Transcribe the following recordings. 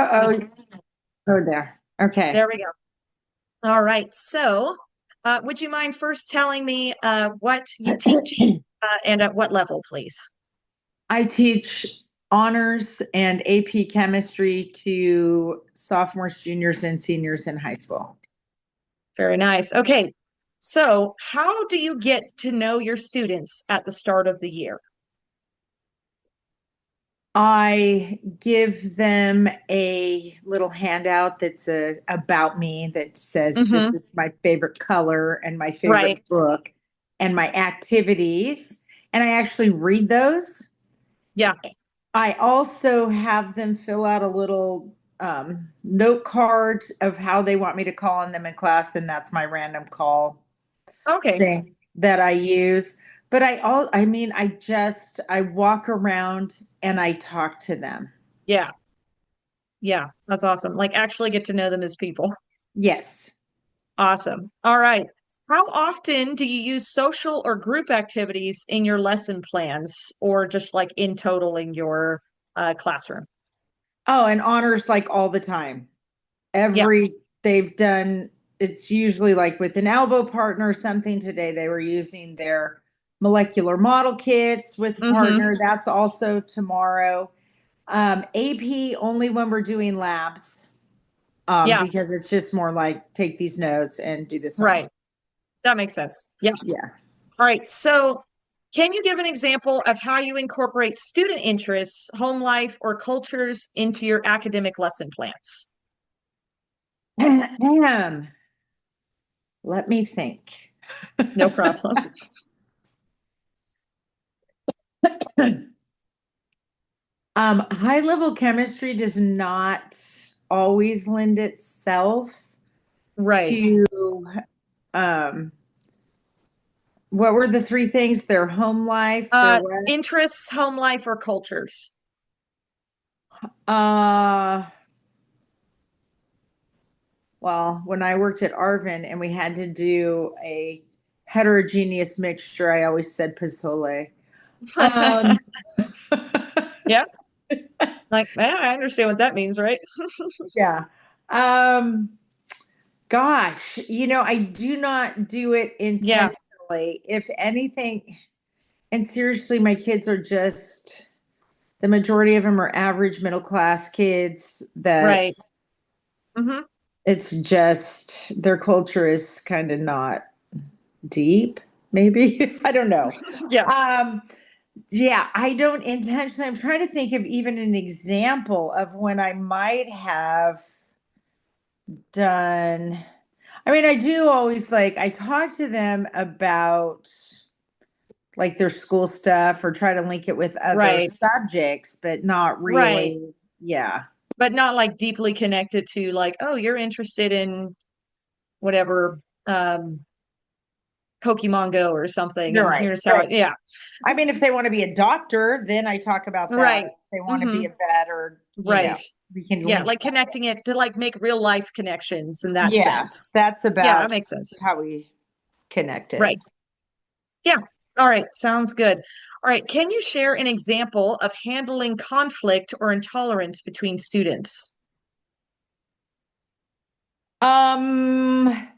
Uh-oh. Oh, there. Okay. There we go. All right. So, would you mind first telling me what you teach and at what level, please? I teach honors and AP chemistry to sophomores, juniors, and seniors in high school. Very nice. Okay. So, how do you get to know your students at the start of the year? I give them a little handout that's about me that says this Hmm. is my favorite color and my Right. favorite book and my activities. And I actually read those. Yeah. I also have them fill out a little note card of how they want me to call on them in class, and that's my random call Okay. thing that I use. But I walk around and I talk to them. Yeah. Yeah. That's awesome. Like actually get to know them as people. Yes. Awesome. All right. How often do you use social or group activities in your lesson plans or just like in total in your classroom? Oh, and honors like all the time. Yeah. Every they've done it's usually like with an elbow partner or something. Today they were using their molecular model kits with a Hmm. partner. That's also tomorrow. AP only when we're doing labs, Yeah. because it's just more like take these notes and do this homework. Right. That makes sense. Yeah. Yeah. All right. So, can you give an example of how you incorporate student interests, home life, or cultures into your academic lesson plans? Let me think. No problem. High level chemistry does not always lend itself Right. to um, what were the three things? Their home life, their what? Interests, home life, or cultures? Uh, well, when I worked at Arvin and we had to do a heterogeneous mixture, I always said pozole. Um, Yeah. Like, I understand what that means, right? yeah. Um, Gosh, I do not do it Yeah. intentionally. If anything, and seriously, my kids are just the majority of them are average middle class kids that Right. Hmm. it's just their culture is kind of not deep, maybe. I don't know. Yeah. Um, yeah, I don't intentionally. I'm trying to think of even an example of when I might have done. I mean, I do always I talk to them about like their school stuff or try to link it with other Right. subjects, but not Right. really. Yeah. But not like deeply connected to like, oh, you're interested in whatever Pokemon Go or something, You're and right. here's how Right. it, yeah. I mean, if they want to be a doctor, then I talk about that. Right. If they want to Hmm. be a vet or, Right. we can Yeah, link like that. connecting it to like make real life connections in that Yeah. sense. That's Yeah, that about makes sense. how we Right. connected. Yeah. All right. Sounds good. All right. Can you share an example of handling conflict or intolerance between students? Um,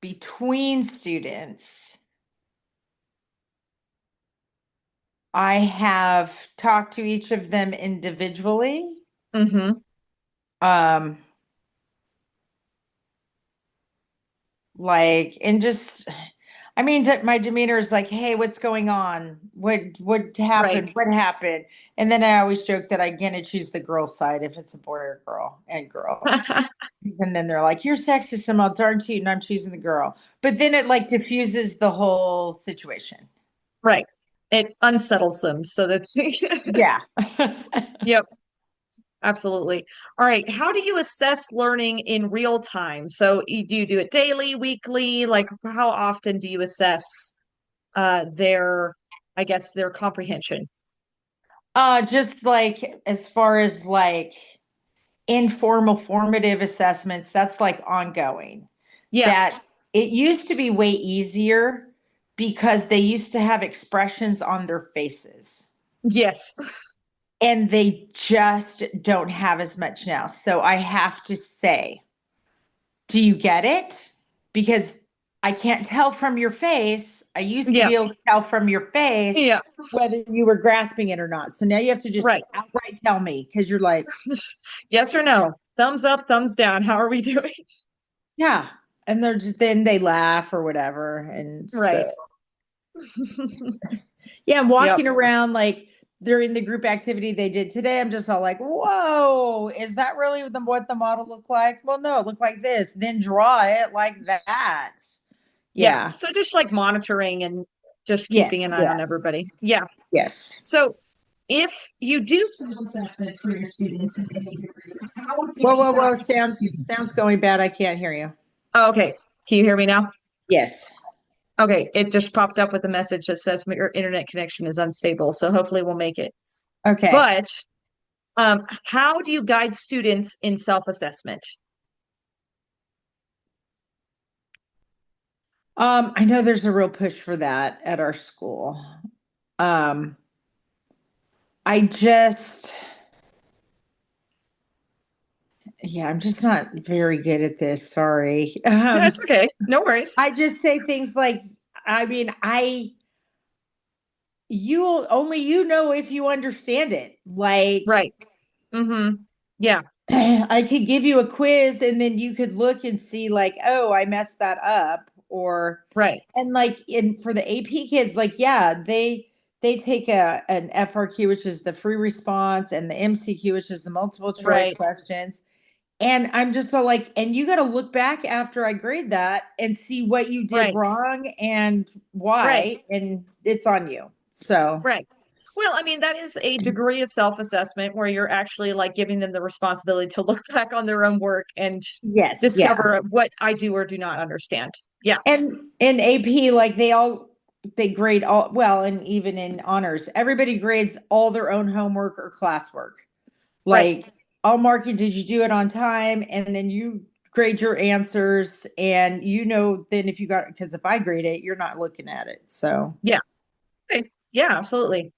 Between students, I have talked to each of them individually. Hmm. Um, and just I mean, my demeanor is like, hey, what's going on? What Right. happened? What happened? And then I always joke that I gonna choose the girl side if it's a boy or girl and girl. And then they're like, you're sexist and I'll darn to you, and I'm choosing the girl. But then it like diffuses the whole situation. Right. It unsettles them so that, Yeah. yep, absolutely. All right. How do you assess learning in real time? So do you do it daily, weekly? Like how often do you assess their, I guess, their comprehension? Just like as far as like informal formative assessments, that's like ongoing. Yeah. That it used to be way easier because they used to have expressions on their faces. Yes. and they just don't have as much now. So I have to say, do you get it? Because I can't tell from your face. I used to Yeah. be able to tell from your face Yeah. whether you were grasping it or not. So now you have to just Right. outright tell me because you're like, Yes or no? Thumbs up, thumbs down. How are we doing? yeah. And then they laugh or whatever. And Right. so, yeah, I'm Yep. walking around like during the group activity they did today. I'm just all like, whoa, is that really what the model looked like? Well, no, it looked like this. Then draw it like that. Yeah. Yeah. So just like monitoring and just keeping Yes. an eye Yeah. on everybody. Yeah. Yes. So if you do self-assessments for your students in any degree, how do Whoa, you whoa, whoa. guide your Sound's students? going bad. I can't hear you. Oh, okay. Can you hear me now? Yes. Okay. It just popped up with a message that says your internet connection is unstable. So hopefully we'll make it. Okay. But how do you guide students in self-assessment? I know there's a real push for that at our school. Um, I just, yeah, I'm just not very good at this. Sorry. That's okay. No worries. I just say things like, I mean, only you know if you understand it. Like, Right. Mm-hmm. Yeah. I could give you a quiz and then you could look and see like, oh, I messed that up or Right. and like in for the AP kids, like yeah, they take an FRQ, which is the free response, and the MCQ, which is the multiple choice Right. questions. And I'm just so like, and you got to look back after I grade that and see what you did Right. wrong and Right. why, and it's on you. So Right. Well, I mean, that is a degree of self-assessment where you're actually like giving them the responsibility to look back on their own work and yes, yeah. discover what I do or do not understand. Yeah. And in AP, like they grade all well, and even in honors, everybody grades all their own homework or classwork. Right. Like I'll mark you, did you do it on time? And then you grade your answers, and then if you got because if I grade it, you're not looking at it. So Yeah. Okay. Yeah, absolutely.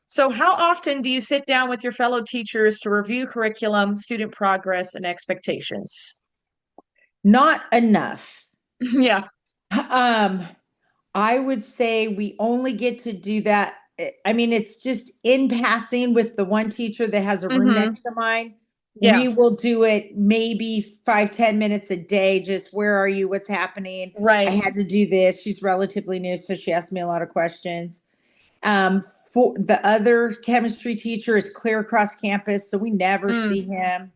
So, how often do you sit down with your fellow teachers to review curriculum, student progress, and expectations? not enough. Yeah. Um, I would say we only get to do that. I mean, it's just in passing with the one teacher that has a room Mm-hmm. next to mine. Yeah. We will do it maybe 5, 10 minutes a day. Just where are you? What's happening? I Right. had to do this. She's relatively new, so she asked me a lot of questions. Um, for the other chemistry teacher is clear across campus, so we never Mm, see him.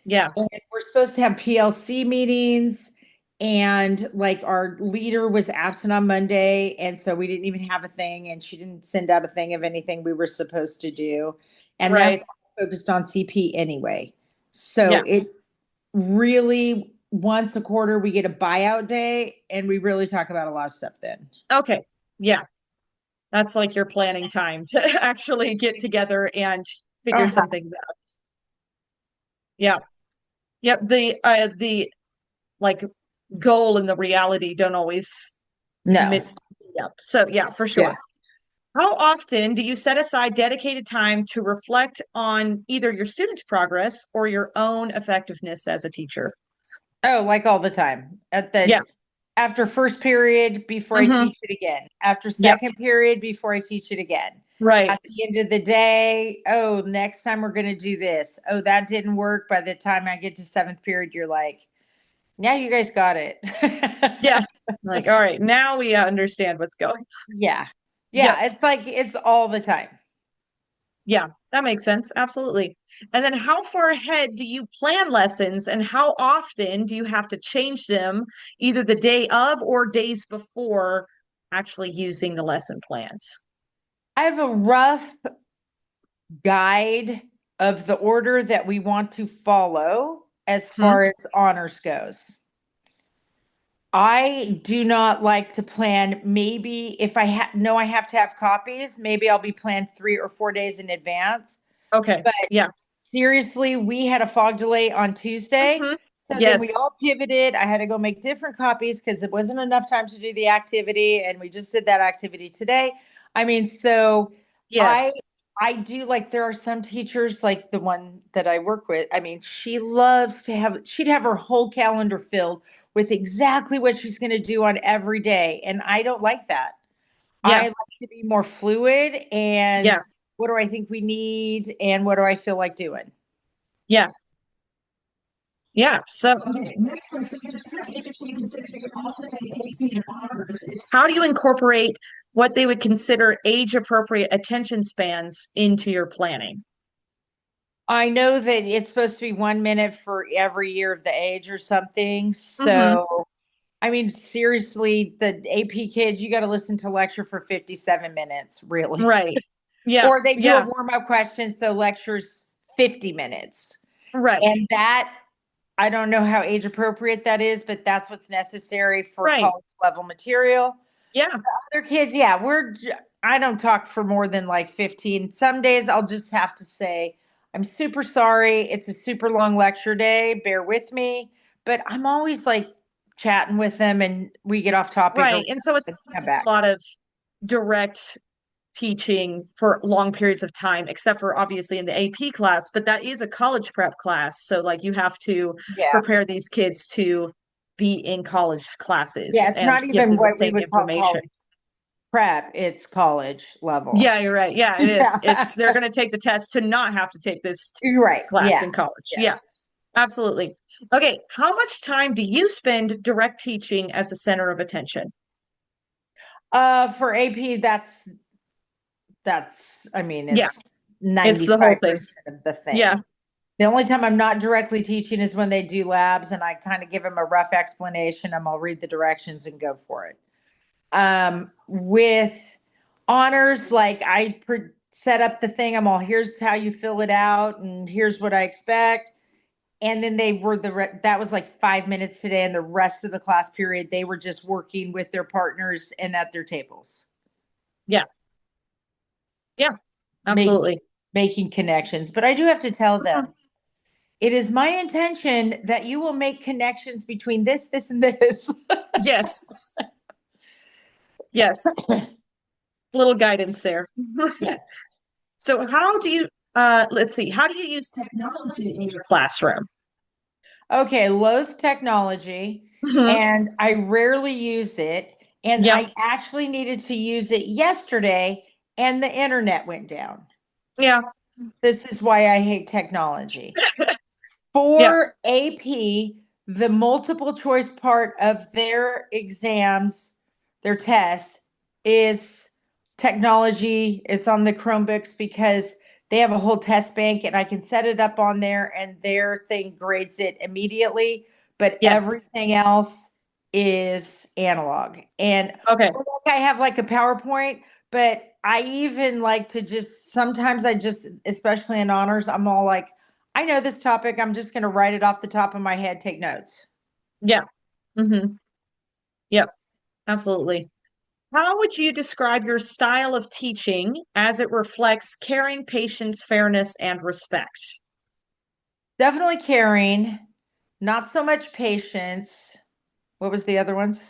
yeah. And we're supposed to have PLC meetings, and like our leader was absent on Monday, and so we didn't even have a thing, and she didn't send out a thing of anything we were supposed to do. And that's Right. focused on CP anyway. Yeah. So it really once a quarter we get a buyout day and we really talk about a lot of stuff then. Okay. Yeah. That's like your planning time to actually get together and figure Uh-huh. some things out. Yeah. Yep. The like goal and the reality don't always No. mix up. So yeah, for Yeah. sure. How often do you set aside dedicated time to reflect on either your students' progress or your own effectiveness as a teacher? Oh, like all the time. At the Yeah. after first period before I Hmm. teach it again. After Yep. second period before I teach it again. Right. At the end of the day, oh, next time we're going to do this. Oh, that didn't work. By the time I get to seventh period, you're like, now you guys got it. Yeah. Like, all right, now we understand what's going. Yeah. Yep. Yeah. It's like it's all the time. Yeah, that makes sense. Absolutely. And then how far ahead do you plan lessons and how often do you have to change them either the day of or days before actually using the lesson plans? I have a rough guide of the order that we want to follow as Hmm? far as honors goes. I do not like to plan. Maybe if know I have to have copies, maybe I'll be planned 3 or 4 days in advance. Okay. But Yeah. seriously, we had a fog delay on Tuesday. Hmm. So then we Yes. all pivoted. I had to go make different copies because it wasn't enough time to do the activity. And we just did that activity today. I mean, so I Yes. I do like there are some teachers like the one that I work with. I mean, she loves to she'd have her whole calendar filled with exactly what she's going to do on every day. And I don't like that. I Yeah. like to be more fluid and Yeah. what do I think we need and what do I feel like doing? Yeah. Yeah. So, okay, next question is kind of interesting considering you're also taking AP and honors. How do you incorporate what they would consider age appropriate attention spans into your planning? I know that it's supposed to be 1 minute for every year of the age or something. Hmm. So, I mean, seriously, the AP kids, you got to listen to lecture for 57 minutes, really. Right. Yeah. Or they do a Yeah. warm up question, so lectures 50 minutes. Right. And that, I don't know how age appropriate that is, but that's what's necessary for Right. college level material. Yeah. Other kids, yeah, I don't talk for more than like 15. Some days I'll just have to say, I'm super sorry. It's a super long lecture day. Bear with me. But I'm always like chatting with them and we get off topic or Right. And so it's come just a back. lot of direct teaching for long periods of time, except for obviously in the AP class, but that is a college prep class. So like you have to Yeah. prepare these kids to be in college classes Yeah. It's and not give even them the what we same would call information. college prep, it's college level. Yeah, you're right. Yeah, it is. Yeah. It's they're going to take the test to not have to take this You're right. class Yeah. in college. Yeah, Yes. absolutely. Okay, how much time do you spend direct teaching as a center of attention? For AP, I mean, Yeah, it's it's the whole thing. 95% of the Yeah, thing. The only time I'm not directly teaching is when they do labs and I kind of give them a rough explanation. I'll read the directions and go for it. With honors, like set up the thing. I'm all, here's how you fill it out and here's what I expect. And then that was like 5 minutes today. And the rest of the class period, they were just working with their partners and at their tables, yeah, yeah, making, absolutely. making connections. But I do have to tell Mhm. them, it is my intention that you will make connections between this, and this. Yes, yes. Little guidance there. Yes. So how do you let's see, how do you use technology in your classroom? Okay, loath technology, Hmm. and I rarely use it. And Yep. I actually needed to use it yesterday, and the internet went down. Yeah. This is why I hate technology. Yep. For AP, the multiple choice part of their exams, their tests, is technology. It's on the Chromebooks because they have a whole test bank and I can set it up on there and their thing grades it immediately. But Yes. everything else is analog. And Okay. or like I have like a PowerPoint, but I even like to just sometimes I just, especially in honors, I'm all like, I know this topic. I'm just going to write it off the top of my head, take notes. Yeah. Hmm. Yep. Absolutely. How would you describe your style of teaching as it reflects caring, patience, fairness, and respect? Definitely caring, not so much patience. What was the other ones?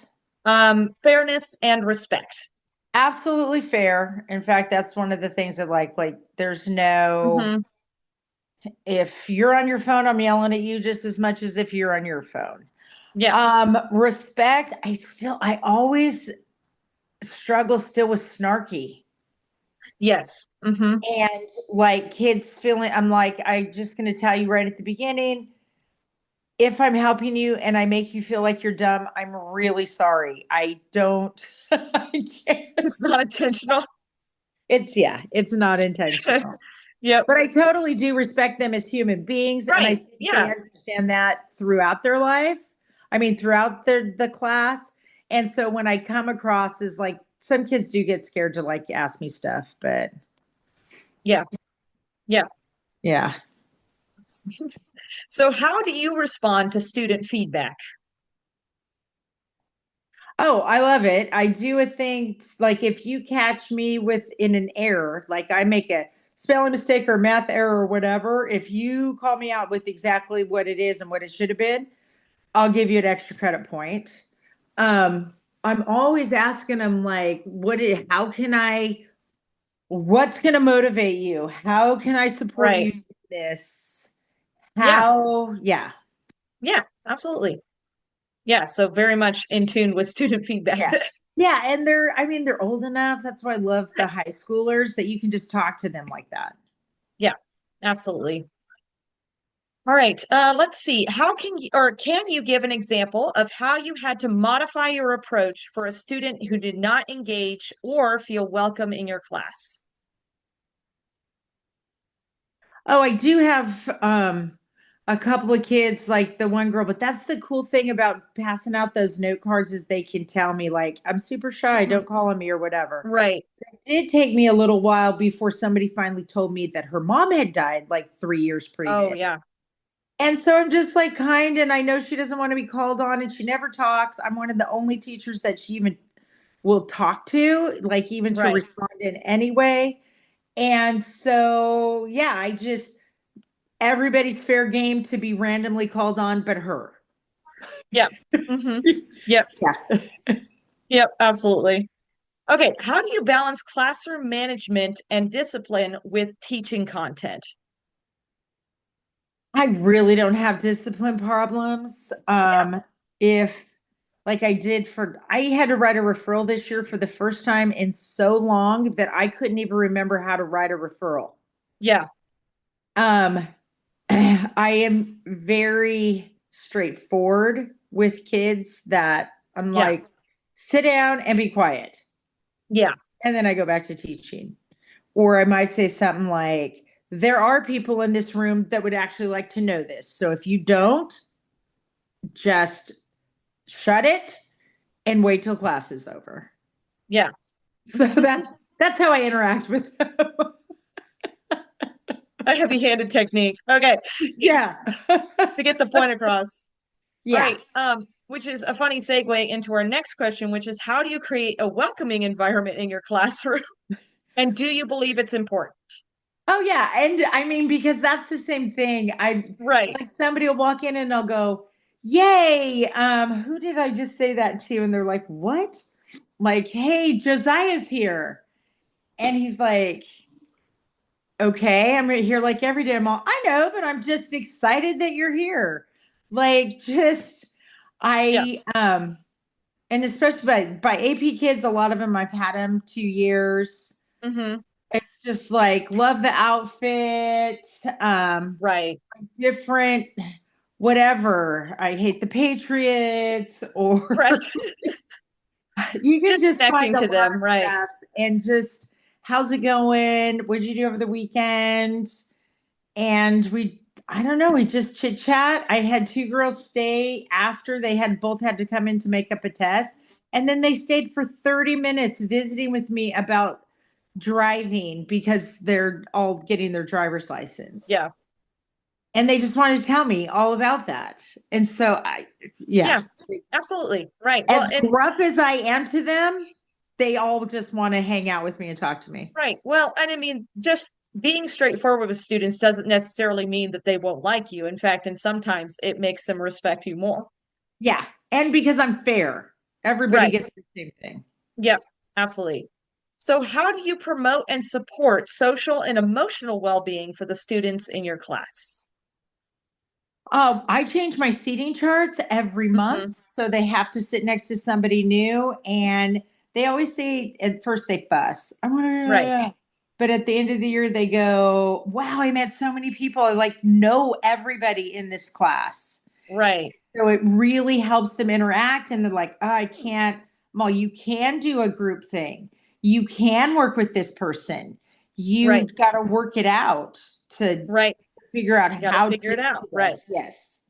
Fairness and respect. Absolutely fair. In fact, that's one of the things that like there's no, Hmm. if you're on your phone, I'm yelling at you just as much as if you're on your phone. Yeah. Respect, I always struggle still with snarky. Yes. Hmm. And like kids feeling, I'm like, I'm just going to tell you right at the beginning, if I'm helping you and I make you feel like you're dumb, I'm really sorry. I don't, I can't. It's not intentional. Yeah, it's not intentional. Yep. But I totally do respect them as human beings. And I Right. think they Yeah. understand that throughout their life. I mean, throughout the class. And so when I come across as like, some kids do get scared to like ask me stuff, but Yeah. Yeah. yeah. So how do you respond to student feedback? Oh, I love it. I do a thing like if you catch me in an error, like I make a spelling mistake or math error or whatever, if you call me out with exactly what it is and what it should have been, I'll give you an extra credit point. I'm always asking them like, how can I What's going to motivate you? How can I support Right. you in this? Yeah. Yeah. Yeah, absolutely. Yeah, so very much in tune with student feedback. Yeah. Yeah. And I mean, they're old enough. That's why I love the high schoolers that you can just talk to them like that. Yeah, absolutely. All right, let's see. How can you, or can you give an example of how you had to modify your approach for a student who did not engage or feel welcome in your class? Oh, I do have a couple of kids, like the one girl, but that's the cool thing about passing out those note cards is they can tell me like I'm super shy, Mhm. don't call on me or whatever. Right. It did take me a little while before somebody finally told me that her mom had died like 3 years Oh, previous. yeah. And so I'm just like kind, and I know she doesn't want to be called on, and she never talks. I'm one of the only teachers that she even will talk to, like even to Right. respond in any way. And so, yeah, I just everybody's fair game to be randomly called on, but her. Yep. Hmm. Yep. Yeah. Yep. Absolutely. Okay. How do you balance classroom management and discipline with teaching content? I really don't have discipline problems. Yeah. If like I had to write a referral this year for the first time in so long that I couldn't even remember how to write a referral. Yeah. Um, I am very straightforward with kids that I'm Yeah. like, sit down and be quiet. Yeah. And then I go back to teaching. Or I might say something like, there are people in this room that would actually like to know this. So if you don't, just shut it and wait till class is over. Yeah. So that's how I interact with them. A heavy-handed technique. Okay. Yeah. To get the point across. All Yeah. right. Which is a funny segue into our next question, which is how do you create a welcoming environment in your classroom? And do you believe it's important? Oh yeah, and I mean because that's the same thing. I Right. like somebody will walk in and they'll go, "Yay! Who did I just say that to?" And they're like, "What?" Like, "Hey, Josiah's here," and he's like, "Okay, I'm here like every day." I'm all, "I know, but I'm just excited that you're here." Like, just Yeah. and especially by AP kids, a lot of them I've had them 2 years. Hmm. It's just like love the outfit. Right. Different whatever. I hate the Patriots, or Right. you can Just just find connecting a to lot them. of Right. stuff and just how's it going? What did you do over the weekend? And I don't know, we just chit chat. I had two girls stay after they had both had to come in to make up a test. And then they stayed for 30 minutes visiting with me about driving because they're all getting their driver's license. Yeah. And they just wanted to tell me all about that. And so yeah, Yeah. Absolutely. Right. Well, as and rough as I am to them, they all just want to hang out with me and talk to me. right. Well, and I mean, just being straightforward with students doesn't necessarily mean that they won't like you. In fact, and sometimes it makes them respect you more. Yeah. And because I'm fair, everybody Right. gets the same thing. Yep. Absolutely. So, how do you promote and support social and emotional well-being for the students in your class? I change my seating charts every month. Hmm. So they have to sit next to somebody new. And they always say at first they fuss. I want Right. to, but at the end of the year, they go, wow, I met so many people. I like know everybody in this class. Right. So it really helps them interact. And they're like, oh, I can't, Well, you can do a group thing. You can work with this person. You Right. got to work it out to Right. figure out You got to how figure to it out. do Right. this. Yes.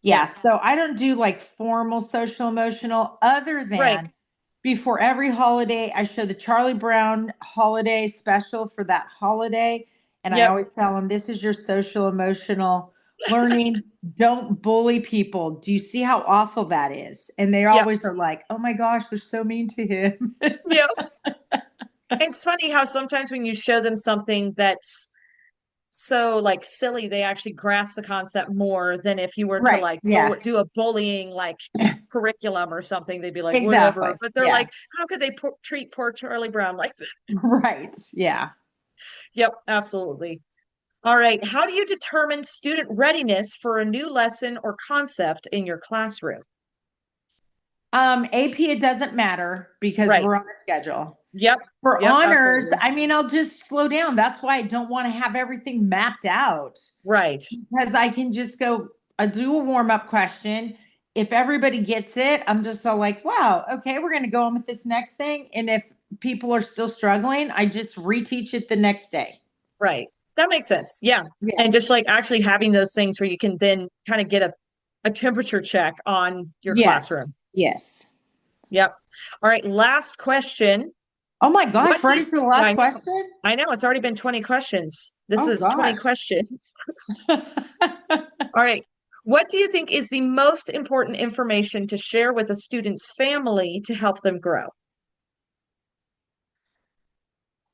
Yeah. Yeah. So I don't do like formal social emotional other Right. than before every holiday, I show the Charlie Brown holiday special for that holiday. And I Yep. always tell them this is your social emotional learning. Don't bully people. Do you see how awful that is? And they Yep. always are like, oh my gosh, they're so mean to him. Yep. It's funny how sometimes when you show them something that's so like silly, they actually grasp the concept more than if you were to Right. like Yeah. do a bullying like curriculum or something. They'd be like, whatever. Exactly. But they're Yeah. like, how could they treat poor Charlie Brown like this? Right. Yeah. Yep, absolutely. All right. How do you determine student readiness for a new lesson or concept in your classroom? AP, it doesn't matter because Right. we're on a schedule. Yep. For Yep. honors, Absolutely. I mean, I'll just slow down. That's why I don't want to have everything mapped out Right. because I can just go, I do a warm up question. If everybody gets it, I'm just all like, wow, okay, we're going to go on with this next thing. And if people are still struggling, I just reteach it the next day. Right. That makes sense. Yeah. Yeah. And just like actually having those things where you can then kind of get a temperature check on your Yes. classroom. Yes. Yep. All right. Last question. Oh my gosh, What we're do you, already to the I last know, question. I know it's already been 20 questions. This Oh is 20 gosh. questions. All right. What do you think is the most important information to share with a student's family to help them grow?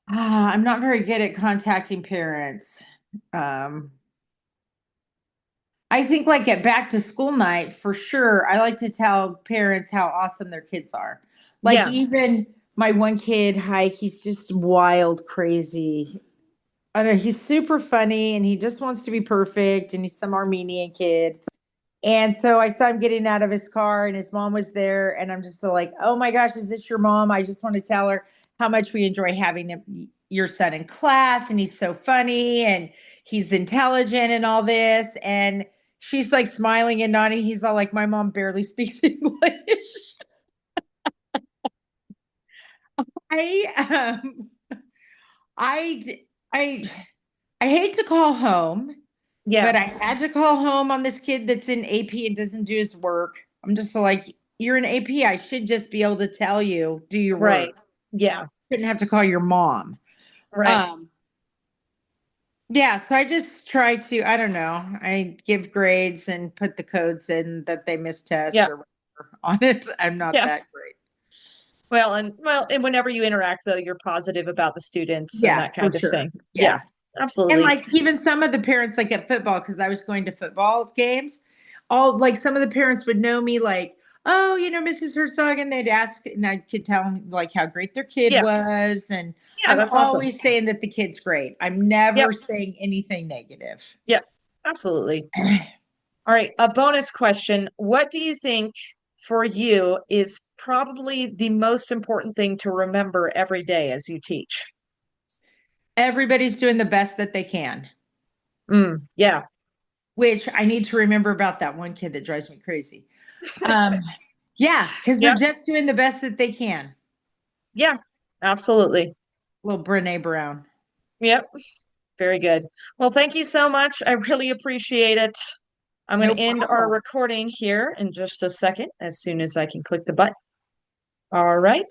I'm not very good at contacting parents. Um, I think like at back to school night, for sure, I like to tell parents how awesome their kids are. Like Yeah. even my one kid, hi, he's just wild, crazy. I don't know, he's super funny and he just wants to be perfect and he's some Armenian kid. And so I saw him getting out of his car and his mom was there. And I'm just so like, oh my gosh, is this your mom? I just want to tell her how much we enjoy having your son in class. And he's so funny and he's intelligent and all this. And she's like smiling and nodding. He's all like, my mom barely speaks English. I, I, I, I hate to call home, Yeah. but I had to call home on this kid that's in AP and doesn't do his work. I'm just like, you're in AP. I should just be able to tell you, do your Right. work. Yeah. Shouldn't have to call your mom. Right. Um, yeah, so I just try to, I don't know, I give grades and put the codes in that they miss tests Yeah. or whatever on it. I'm not Yeah. that great. Well, and whenever you interact though, you're positive about the students and Yeah, that for kind of thing. sure. Yeah. Yeah. And Absolutely. like even some of the parents, like at football, because I was going to football games, all like some of the parents would know me, like, oh, Mrs. Herzog, and they'd ask, and I could tell them like how great their kid Yeah. was. And Yeah, I'm that's awesome. always saying that the kid's great. I'm Yep. never saying anything negative. Yep. Absolutely. All right, a bonus question. What do you think for you is probably the most important thing to remember every day as you teach? Everybody's doing the best that they can, Yeah. which I need to remember about that one kid that drives me crazy. Um, yeah, because they're Yep. just doing the best that they can. Yeah. Absolutely. Little Brene Brown. Yep. Very good. Well, thank you so much. I really appreciate it. I'm going No to end our problem. recording here in just a second as soon as I can click the button. All right.